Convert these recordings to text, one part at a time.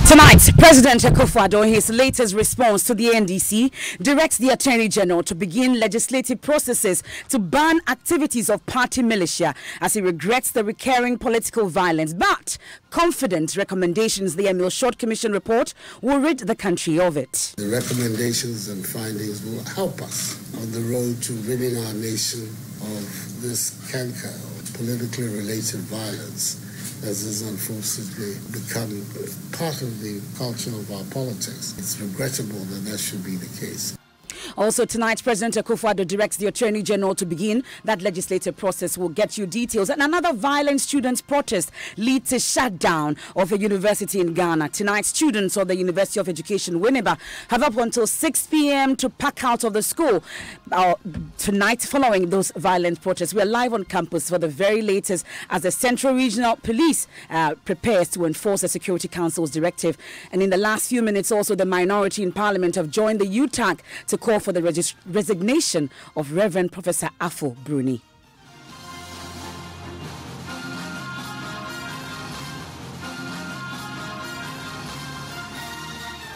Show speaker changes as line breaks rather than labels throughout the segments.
Tonight, President Akufo-Addo, in his latest response to the NDC, directs the Attorney General to begin legislative processes to ban activities of party militia as he regrets the recurring political violence, but confident recommendations the Emil Short Commission report will rid the country of it.
The recommendations and findings will help us on the road to ridding our nation of this canker of politically related violence, as has unfortunately become part of the culture of our politics. It's regrettable that should be the case.
Also tonight, President Akufo-Addo directs the Attorney General to begin that legislative process. We'll get you details. And another violent students' protest leads to shutdown of a university in Ghana. Tonight, students of the University of Education, Winneba, have up until 6 p.m. to pack out of the school. Tonight, following those violent protests, we are live on campus for the very latest as the Central Regional Police prepares to enforce the Security Council's directive. And in the last few minutes, also the minority in Parliament have joined the UTAG to call for the resignation of Reverend Professor Afo Bruni.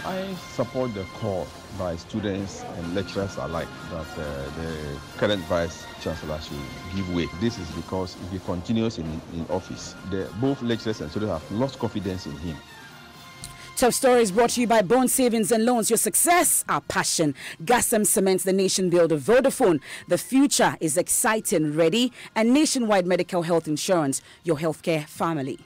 I support the call by students and lecturers alike that the current Vice Chancellor should give way. This is because if he continues in office, both lecturers and students have lost confidence in him.
Top stories brought to you by Bond Savings and Loans. Your success, our passion. Gasem cements the nation builder. Vodafone, the future is exciting, ready. And Nationwide Medical Health Insurance, your healthcare family.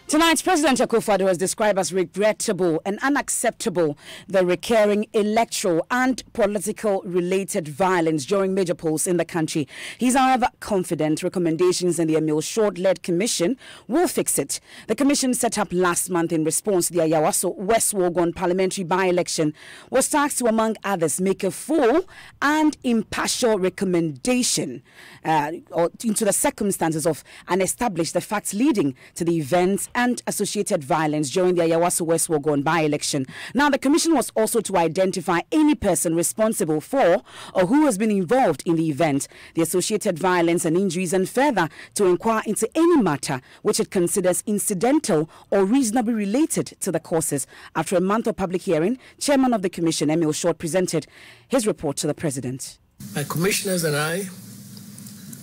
Tonight, President Akufo-Addo has described as regrettable and unacceptable the recurring electoral and political-related violence during major polls in the country. He's, however, confident recommendations in the Emil Short-led commission will fix it. The commission set up last month in response to the Ayawaso West Wuogon parliamentary by-election was tasked to, among others, make a full and impartial recommendation into the circumstances of and establish the facts leading to the events and associated violence during the Ayawaso West Wuogon by-election. Now, the commission was also to identify any person responsible for or who has been involved in the event, the associated violence and injuries, and further to inquire into any matter which it considers incidental or reasonably related to the causes. After a month of public hearing, Chairman of the Commission, Emil Short, presented his report to the President.
My commissioners and I,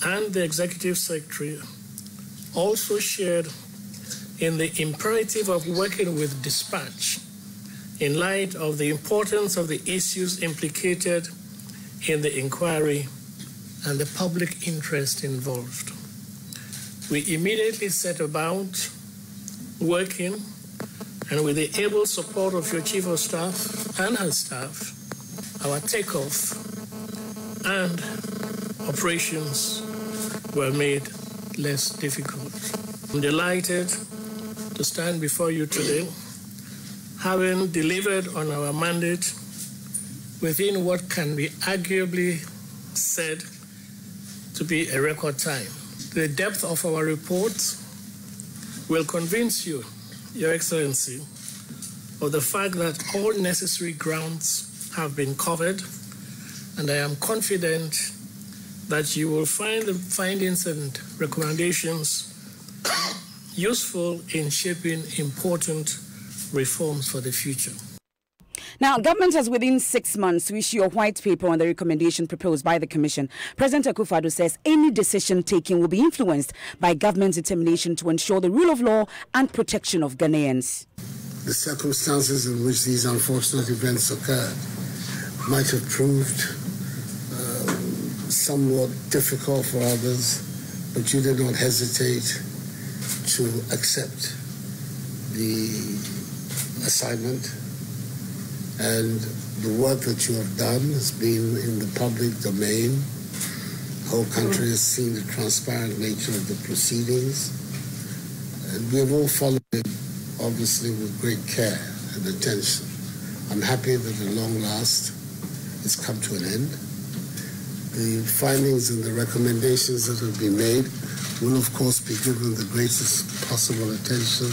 and the Executive Secretary, also shared in the imperative of working with dispatch in light of the importance of the issues implicated in the inquiry and the public interest involved. We immediately set about working, and with the able support of your Chief of Staff and her staff, our takeoff and operations were made less difficult. I'm delighted to stand before you today, having delivered on our mandate within what can be arguably said to be a record time. The depth of our report will convince you, Your Excellency, of the fact that all necessary grounds have been covered, and I am confident that you will find the findings and recommendations useful in shaping important reforms for the future.
Now, government has within 6 months to issue a white paper on the recommendation proposed by the Commission. President Akufo-Addo says any decision taken will be influenced by government's determination to ensure the rule of law and protection of Ghanaians.
The circumstances in which these unfortunate events occurred might have proved somewhat difficult for others, but you did not hesitate to accept the assignment, and the work that you have done has been in the public domain. The whole country has seen the transparent nature of the proceedings, and we have all followed it, obviously, with great care and attention. I'm happy that at long last it's come to an end. The findings and the recommendations that have been made will, of course, be given the greatest possible attention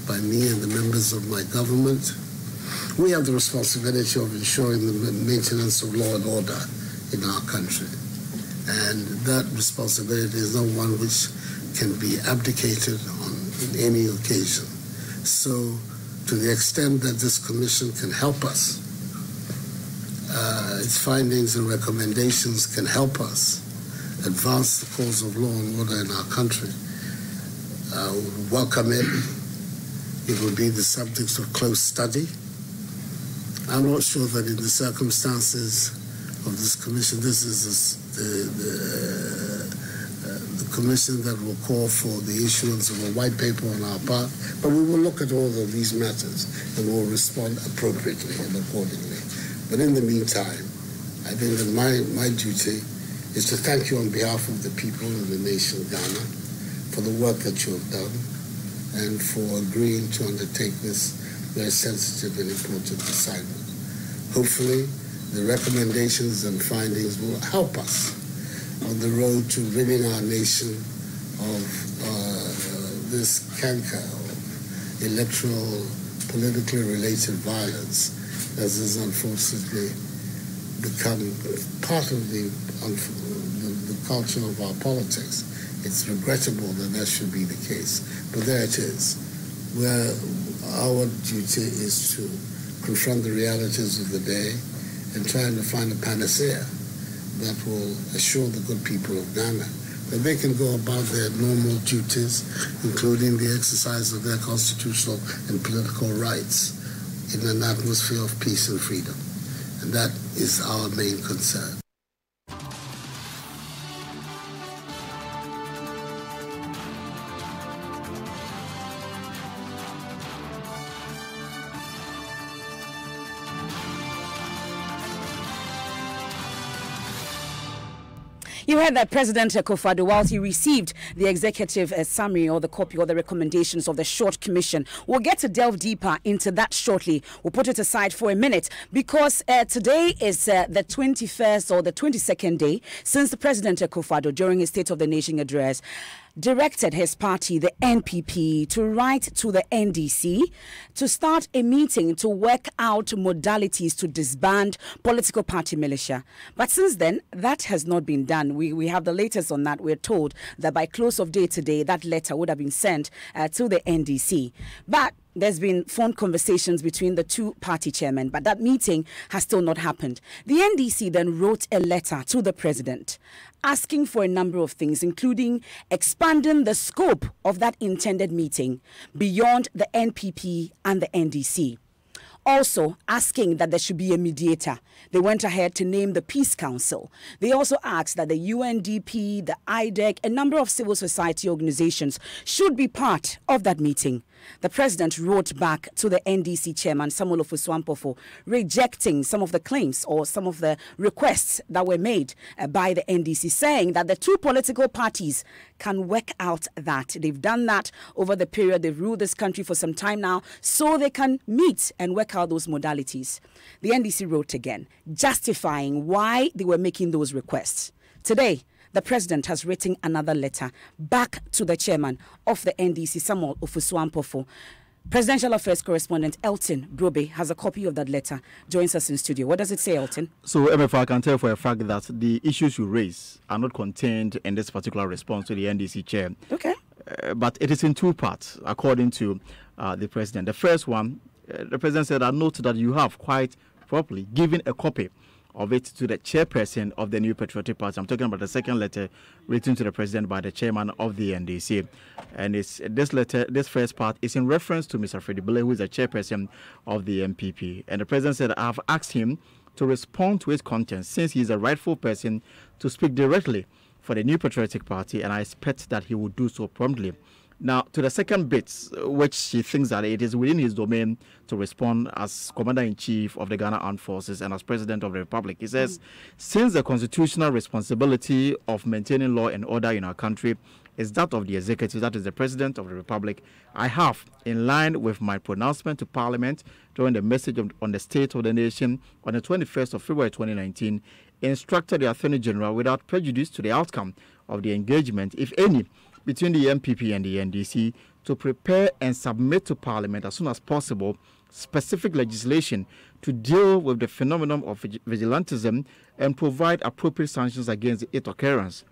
by me and the members of my government. We have the responsibility of ensuring the maintenance of law and order in our country. And that responsibility is not one which can be abdicated on any occasion. So, to the extent that this commission can help us, its findings and recommendations can help us advance the cause of law and order in our country, welcome it. It will be the subject of close study. I'm not sure that in the circumstances of this commission, this is the commission that will call for the issuance of a white paper on our part, but we will look at all of these matters and will respond appropriately and accordingly. But in the meantime, I think that my duty is to thank you on behalf of the people and the nation of Ghana for the work that you have done and for agreeing to undertake this very sensitive and important assignment. Hopefully, the recommendations and findings will help us on the road to ridding our nation of this canker of electoral, politically related violence that has unfortunately become part of the culture of our politics. It's regrettable that that should be the case, but there it is. Where our duty is to confront the realities of the day and trying to find a panacea that will assure the good people of Ghana that they can go about their normal duties, including the exercise of their constitutional and political rights in an atmosphere of peace and freedom. And that is our main concern.
You heard that President Akufo-Addo, whilst he received the executive summary or the copy or the recommendations of the short commission. We'll get to delve deeper into that shortly. We'll put it aside for a minute because today is the 21st or the 22nd day since the President Akufo-Addo, during his State of the Nation address, directed his party, the NPP, to write to the NDC to start a meeting to work out modalities to disband political party militia. But since then, that has not been done. We have the latest on that. We're told that by close of day today, that letter would have been sent to the NDC. But there's been phone conversations between the two party chairmen, but that meeting has still not happened. The NDC then wrote a letter to the president asking for a number of things, including expanding the scope of that intended meeting beyond the NPP and the NDC. Also asking that there should be a mediator. They went ahead to name the Peace Council. They also asked that the UNDP, the IDEC, a number of civil society organizations should be part of that meeting. The president wrote back to the NDC chairman, Samuel Ofosu-Ampofo, rejecting some of the claims or some of the requests that were made by the NDC, saying that the two political parties can work out that. They've done that over the period. They've ruled this country for some time now, so they can meet and work out those modalities. The NDC wrote again, justifying why they were making those requests. Today, the president has written another letter back to the chairman of the NDC, Samuel Ofosu-Ampofo. Presidential Affairs correspondent Elton Brobe has a copy of that letter, joins us in studio. What does it say, Elton?
So, MFR, I can tell for a fact that the issues you raise are not contained in this particular response to the NDC chair.
Okay.
But it is in two parts, according to the president. The first one, the president said, I note that you have quite properly given a copy of it to the chairperson of the New Patriotic Party. I'm talking about the second letter written to the president by the chairman of the NDC. And this letter, this first part, is in reference to Mr. Freddie Bele, who is the chairperson of the NPP. And the president said, I have asked him to respond to its contents since he is a rightful person to speak directly for the New Patriotic Party, and I expect that he will do so promptly. Now, to the second bit, which he thinks that it is within his domain to respond as Commander-in-Chief of the Ghana Armed Forces and as President of the Republic. He says, since the constitutional responsibility of maintaining law and order in our country is that of the executive, that is the President of the Republic, I have, in line with my pronouncement to Parliament during the message on the State of the Nation on the 21st of February 2019, instructed the Attorney General without prejudice to the outcome of the engagement, if any, between the NPP and the NDC to prepare and submit to Parliament as soon as possible specific legislation to deal with the phenomenon of vigilantism and provide appropriate sanctions against its occurrence.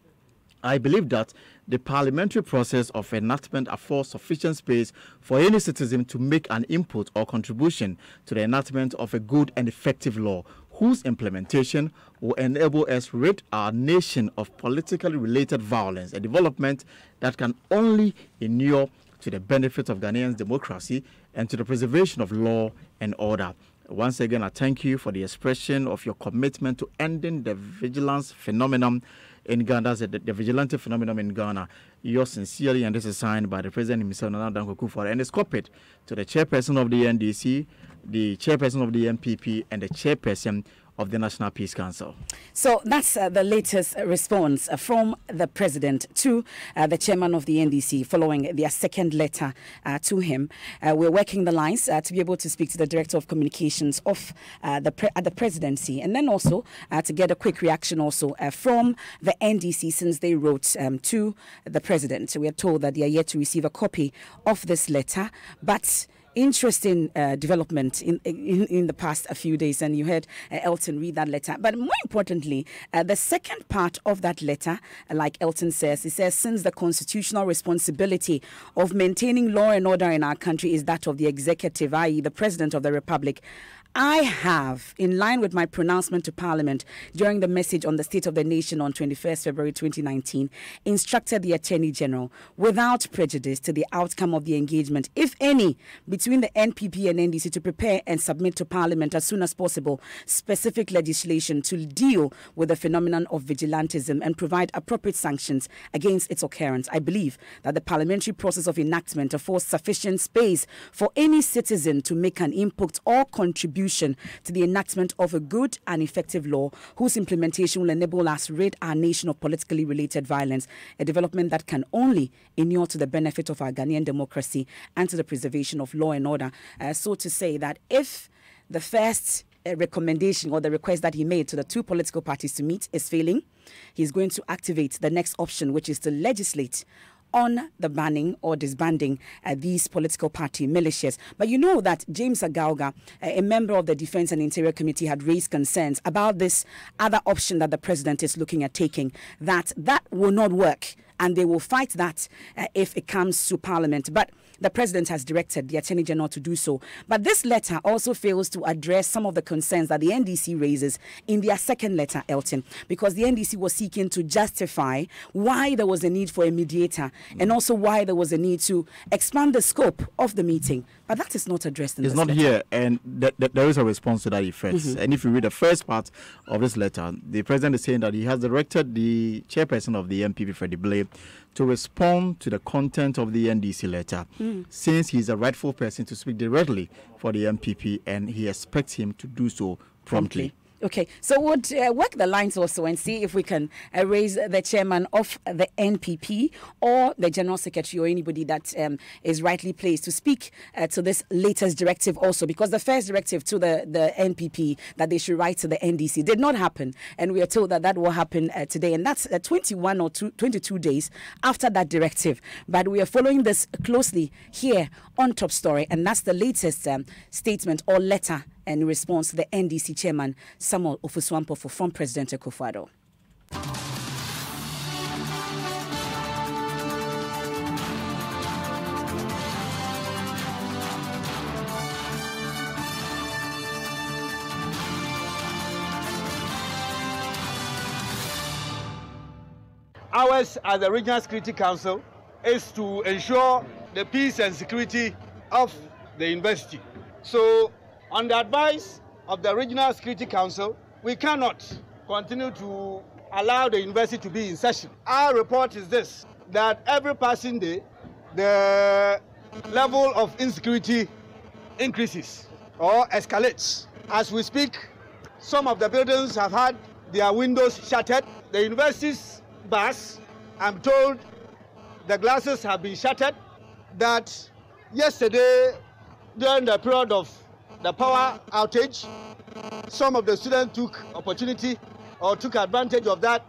I believe that the parliamentary process of enactment affords sufficient space for any citizen to make an input or contribution to the enactment of a good and effective law, whose implementation will enable us to rid our nation of politically related violence, a development that can only inure to the benefit of Ghanaians' democracy and to the preservation of law and order. Once again, I thank you for the expression of your commitment to ending the vigilance phenomenon in Ghana, the vigilante phenomenon in Ghana. Yours sincerely, and this is signed by the President himself, Nana Dankwa Akufo-Addo, and is copied to the chairperson of the NDC, the chairperson of the NPP, and the chairperson of the National Peace Council. So that's the latest response from the president to the chairman of the NDC following their second letter to him. We're working the lines to be able to speak to the Director of Communications of the presidency, and then also to get a quick reaction also from the NDC since they wrote to the president. We are told that they are yet to receive a copy of this letter, but interesting development in the past a few days, and you heard Elton read that letter. But more importantly, the second part of that letter, like Elton says, he says, since the constitutional responsibility of maintaining law and order in our country is that of the executive, i.e. the President of the Republic, I have, in line with my pronouncement to Parliament during the message on the State of the Nation on 21st February 2019, instructed the Attorney General, without prejudice to the outcome of the engagement, if any, between the NPP and NDC, to prepare and submit to Parliament as soon as possible specific legislation to deal with the phenomenon of vigilantism and provide appropriate sanctions against its occurrence. I believe that the parliamentary process of enactment affords sufficient space for any citizen to make an input or contribution to the enactment of a good and effective law whose implementation will enable us to rid our nation of politically related violence, a development that can only inure to the benefit of our Ghanaian democracy and to the preservation of law and order. So to say that if the first recommendation or the request that he made to the two political parties to meet is failing, he's going to activate the next option, which is to legislate on the banning or disbanding these political party militias. But you know that James Agauga, a member of the Defense and Interior Committee, had raised concerns about this other option that the president is looking at taking, that will not work, and they will fight that if it comes to Parliament. But the president has directed the Attorney General to do so. But this letter also fails to address some of the concerns that the NDC raises in their second letter, Elton, because the NDC was seeking to justify why there was a need for a mediator and also why there was a need to expand the scope of the meeting. But that is not addressed in this letter. It's not here, and there is a response to that effect. Mm-hmm. And if you read the first part of this letter, the president is saying that he has directed the chairperson of the NPP, Freddie Blay, to respond to the content of the NDC letter, since he's a rightful person to speak directly for the NPP, and he expects him to do so promptly. Okay, so we'll work the lines also and see if we can raise the chairman of the NPP or the general secretary or anybody that is rightly placed to speak to this latest directive also, because the first directive to the NPP that they should write to the NDC did not happen, and we are told that that will happen today, and that's 21 or 22 days after that directive. But we are following this closely here on Top Story, and that's the latest statement or letter in response to the NDC chairman, Samuel Ofosu-Ampofo, from President Akufo-Addo.
Ours as the Regional Security Council is to ensure the peace and security of the university. So, on the advice of the Regional Security Council, we cannot continue to allow the university to be in session. Our report is this, that every passing day, the level of insecurity increases or escalates. As we speak, some of the buildings have had their windows shattered. The university's bus, I'm told the glasses have been shattered. That yesterday, during the period of the power outage, some of the students took opportunity or took advantage of that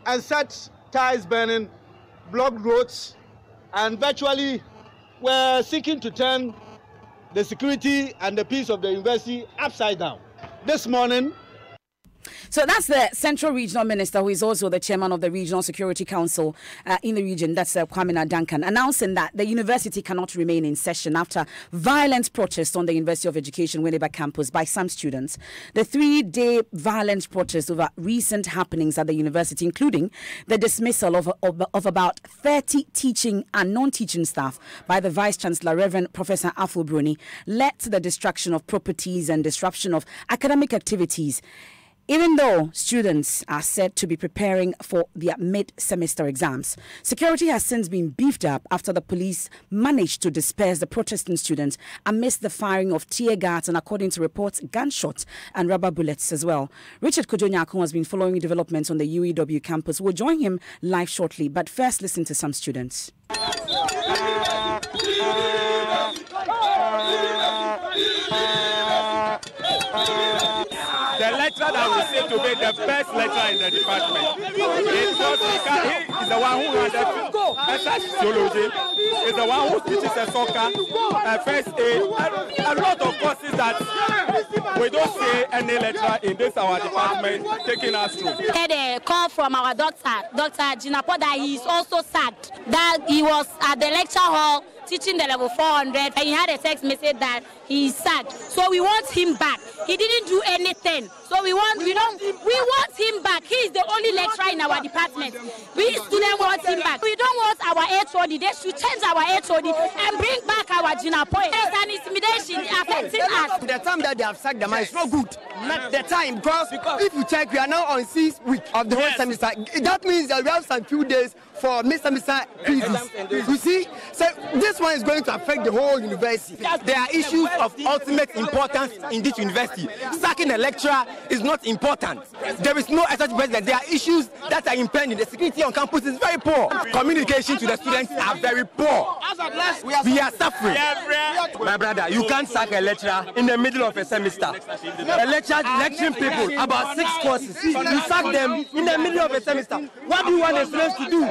and set ties burning blocked roads, and virtually were seeking to turn the security and the peace of the university upside down. This morning,
so that's the Central Regional Minister, who is also the chairman of the Regional Security Council in the region, that's Kwamina Duncan, announcing that the university cannot remain in session after violent protests on the University of Education Winneba campus by some students. The 3-day violent protest over recent happenings at the university, including the dismissal of about 30 teaching and non-teaching staff by the Vice-Chancellor, Reverend Professor Afo Bruni, led to the destruction of properties and disruption of academic activities. Even though students are said to be preparing for their mid-semester exams, security has since been beefed up after the police managed to disperse the protesting students amidst the firing of tear gas and, according to reports, gunshots and rubber bullets as well. Richard Kojo-Nyarko has been following developments on the UEW campus. We'll join him live shortly, but first listen to some students.
The lecturer that we say to be the best lecturer in the department. He is the one who has the sociology, is the one who teaches the soccer, first aid, a lot of courses that we don't see any lecturer in this our department taking us through.
We had a call from our Dr. Jinapo, that he is also sacked, that he was at the lecture hall teaching the level 400, and he had a text message that he is sacked. So we want him back. He didn't do anything. So we want him back. He is the only lecturer in our department. We students want him back. We don't want our HOD. They should change our HOD and bring back our Jinapo. It's an intimidation affecting us.
The time that they have sacked them is not good. Not the time, because if you check, we are now on 6th week of the whole semester. That means that we have some few days for mid-semester quizzes. You see, so this one is going to affect the whole university. There are issues of ultimate importance in this university. Sacking a lecturer is not important. There is no such president. There are issues that are impending. The security on campus is very poor. Communication to the students are very poor. We are suffering. My brother, you can't sack a lecturer in the middle of a semester. A lecturer lecturing people about 6 courses. You sack them in the middle of a semester. What do you want the students to do?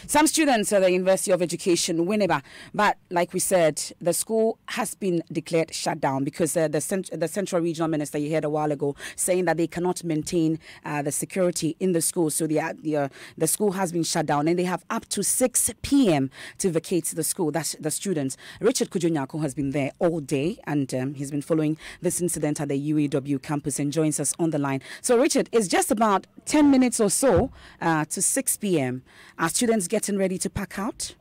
Some students at the University of Education Winneba, but like we said, the school has been declared shut down because the Central Regional Minister you heard a while ago saying that they cannot maintain the security in the school. So the school has been shut down and they have up to 6 p.m. to vacate the school. That's the students. Richard Kojo-Nyarko has been there all day and he's been following this incident at the UEW campus and joins us on the line. So Richard, it's just about 10 minutes or so to 6 p.m. Are students getting ready to pack out?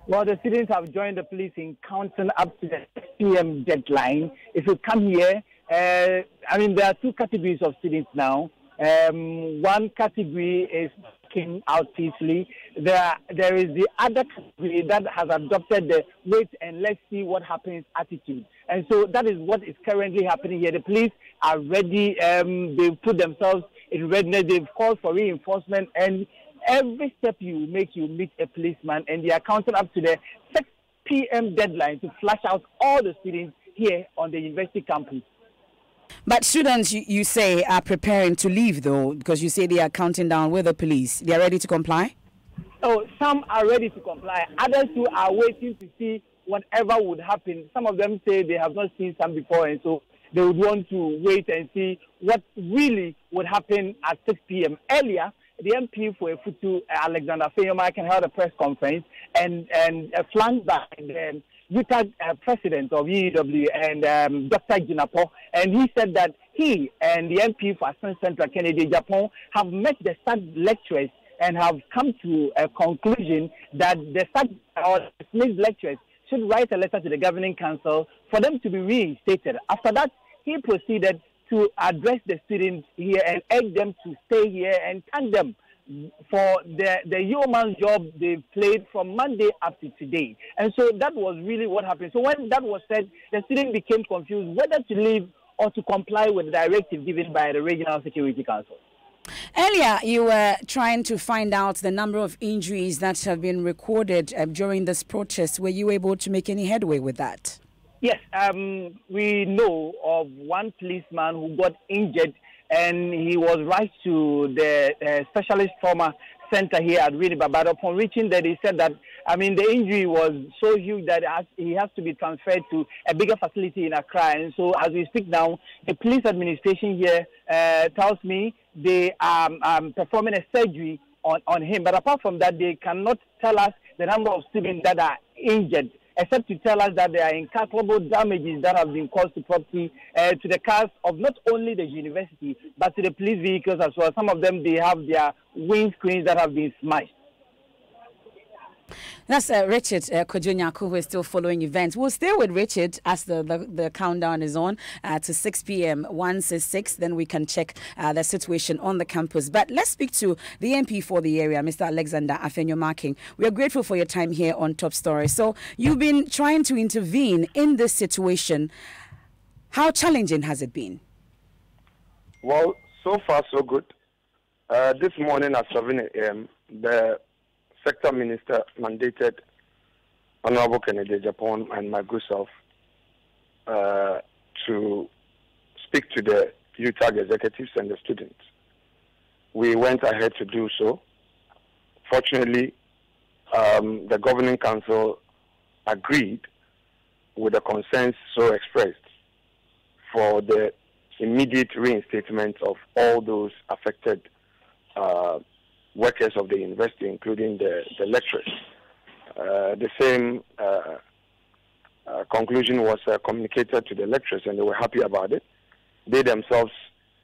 Well, the students have joined the police in counting up to the 6 p.m. deadline. If you come here, there are 2 categories of students now. One category is packing out peacefully. There is the other category that has adopted the wait and let's see what happens attitude. And so that is what is currently happening here. The police are ready. They've put themselves in readiness. They've called for reinforcement, and every step you make, you meet a policeman, and they are counting up to the 6 p.m. deadline to flush out all the students here on the university campus.
But students, you say, are preparing to leave, though, because you say they are counting down with the police. They are ready to comply?
Oh, some are ready to comply. Others who are waiting to see whatever would happen. Some of them say they have not seen some before, and so they would want to wait and see what really would happen at 6 p.m. Earlier, the MP for Efutu, Alexander Feyoma, held a press conference and flanked by the UTAG president of UEW and Dr. Jinapo, and he said that he and the MP for Assin Central, Kennedy Japan, have met the SAG lecturers and have come to a conclusion that the SAG or dismissed lecturers should write a letter to the governing council for them to be reinstated. After that, he proceeded to address the students here and urge them to stay here and thank them for the yeoman job they've played from Monday up to today. And so that was really what happened. So when that was said, the students became confused whether to leave or to comply with the directive given by the Regional Security Council.
Earlier, you were trying to find out the number of injuries that have been recorded during this protest. Were you able to make any headway with that?
Yes, we know of one policeman who got injured and he was rushed to the specialist trauma center here at Winneba. But upon reaching there, they said that, the injury was so huge that he has to be transferred to a bigger facility in Accra. And so as we speak now, the police administration here tells me they are performing a surgery on him. But apart from that, they cannot tell us the number of students that are injured, except to tell us that there are incalculable damages that have been caused to property, to the cars of not only the university, but to the police vehicles as well. Some of them, they have their windscreens that have been smashed.
That's Richard Kojo-Nyarko, who is still following events. We'll stay with Richard as the countdown is on to 6 p.m. Once it's 6, then we can check the situation on the campus. But let's speak to the MP for the area, Mr. Alexander Afenyo-Markin. We are grateful for your time here on Top Story. So you've been trying to intervene in this situation. How challenging has it been?
Well, so far so good. This morning at 7 a.m., the Sector Minister mandated Honorable Kennedy Japan and my good self to speak to the UTAG executives and the students. We went ahead to do so. Fortunately, the Governing Council agreed with the concerns so expressed for the immediate reinstatement of all those affected workers of the university, including the lecturers. The same conclusion was communicated to the lecturers, and they were happy about it. They themselves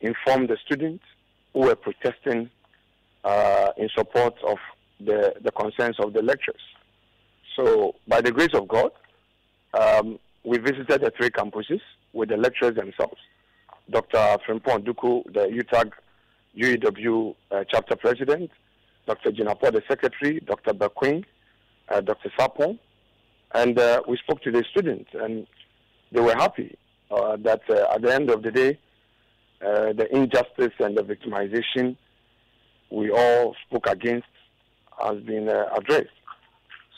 informed the students who were protesting in support of the concerns of the lecturers. So, by the grace of God, we visited the 3 campuses with the lecturers themselves. Dr. Frimpong Duku, the UTAG UEW chapter president, Dr. Jinapo, the secretary, Dr. Bakwing, Dr. Sapon, and we spoke to the students, and they were happy that at the end of the day, the injustice and the victimization we all spoke against has been addressed.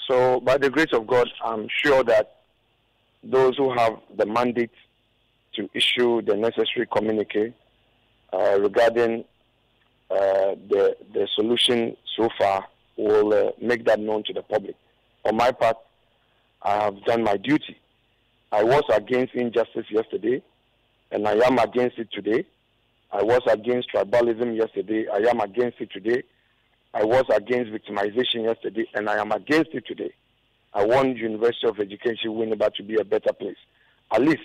So, by the grace of God, I'm sure that those who have the mandate to issue the necessary communique regarding the solution so far will make that known to the public. On my part, I have done my duty. I was against injustice yesterday, and I am against it today. I was against tribalism yesterday. I am against it today. I was against victimization yesterday, and I am against it today. I want University of Education Winneba to be a better place, at least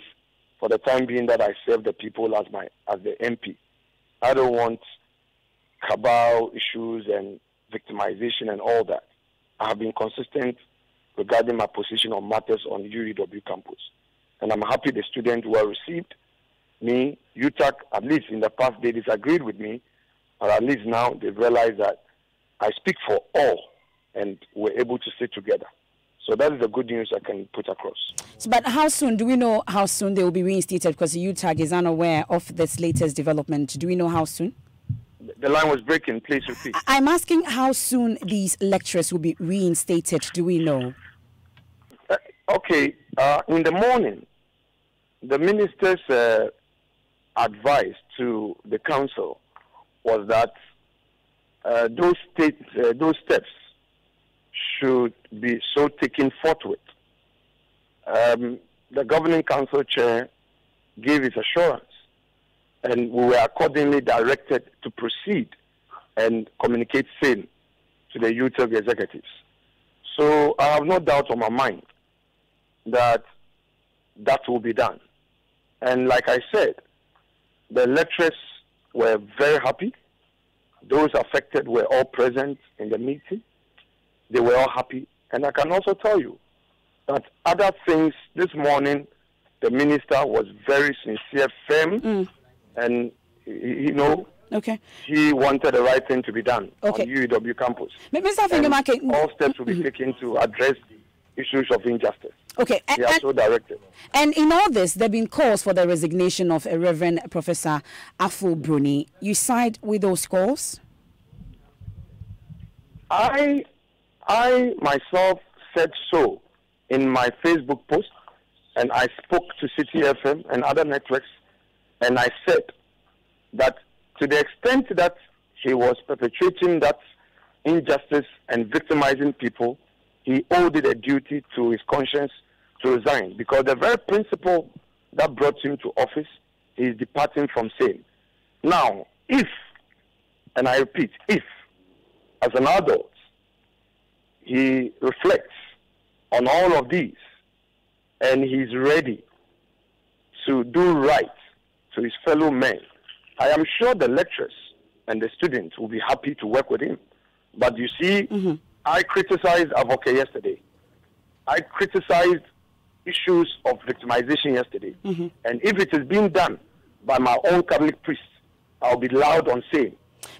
for the time being that I serve the people as the MP. I don't want cabal issues and victimization and all that. I have been consistent regarding my position on matters on UEW campus. And I'm happy the students were received. Me, UTAC, at least in the past they disagreed with me, but at least now they realize that I speak for all and we're able to sit together. So that is the good news I can put across.
So, but how soon, do we know how soon they will be reinstated? Because the UTAG is unaware of this latest development. Do we know how soon?
The line was breaking. Please repeat. I'm
asking how soon these lecturers will be reinstated. Do we know?
Okay. In the morning, the minister's advice to the council was that those steps should be so taken forthwith. The governing council chair gave his assurance, and we were accordingly directed to proceed and communicate same to the UTAG executives. So I have no doubt on my mind that that will be done. And like I said, the lecturers were very happy. Those affected were all present in the meeting. They were all happy. And I can also tell you that other things this morning, the minister was very sincere, firm, and he wanted the right thing to be done on UEW campus.
Mr. Afenyo-Markin,
all steps will be taken to address issues of injustice.
Okay,
they are so directed.
And in all this, there have been calls for the resignation of Reverend Professor Afu Bruni. You side with those calls?
I myself said so in my Facebook post, and I spoke to City FM and other networks, and I said that to the extent that he was perpetrating that injustice and victimizing people, he owed it a duty to his conscience to resign, because the very principle that brought him to office, he is departing from same. Now, if, and I repeat, if, as an adult, he reflects on all of these and he's ready to do right to his fellow men, I am sure the lecturers and the students will be happy to work with him. But you see, I criticized Avoke yesterday. I criticized issues of victimization yesterday. And if it is being done by my own Catholic priest, I'll be loud on saying.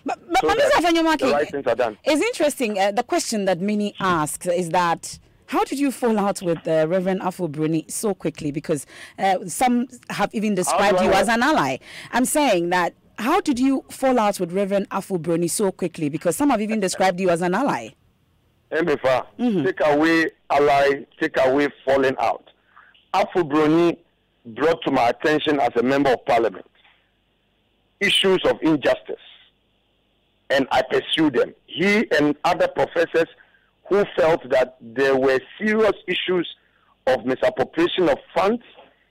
But Mr. Afenyo-Markin,
the right things are done.
It's interesting. The question that many ask is that, how did you fall out with Reverend Afo-Broni so quickly? Because some have even described you as an ally. I'm saying that, how did you fall out with Reverend Afo-Broni so quickly? Because some have even described you as an ally.
Mbefa, take away ally, take away falling out. Afo-Broni brought to my attention as a member of parliament issues of injustice, and I pursued them. He and other professors who felt that there were serious issues of misappropriation of funds,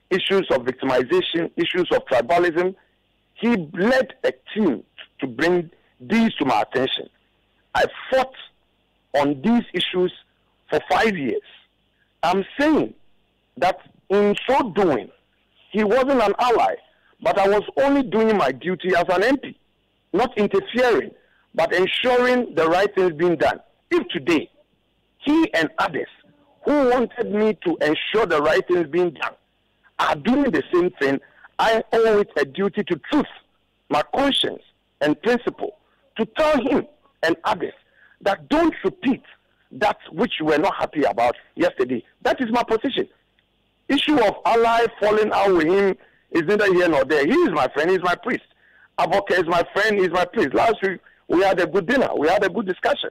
issues of victimization, issues of tribalism. He led a team to bring these to my attention. I fought on these issues for 5 years. I'm saying that in so doing, he wasn't an ally, but I was only doing my duty as an MP, not interfering, but ensuring the right things being done. If today, he and others who wanted me to ensure the right things being done are doing the same thing, I owe it a duty to truth, my conscience and principle, to tell him and others that don't repeat that which you were not happy about yesterday. That is my position. Issue of ally falling out with him is neither here nor there. He is my friend, he is my priest. Avoke is my friend, he is my priest. Last week, we had a good dinner, we had a good discussion.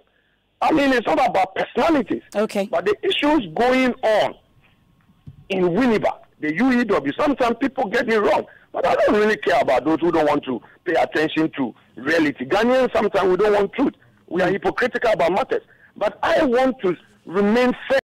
I mean, it's not about personalities.
Okay.
But the issues going on in Winneba, the UEW, sometimes people get me wrong, but I don't really care about those who don't want to pay attention to reality. Ghanaians, sometimes we don't want truth. We are hypocritical about matters. But I want to remain fair.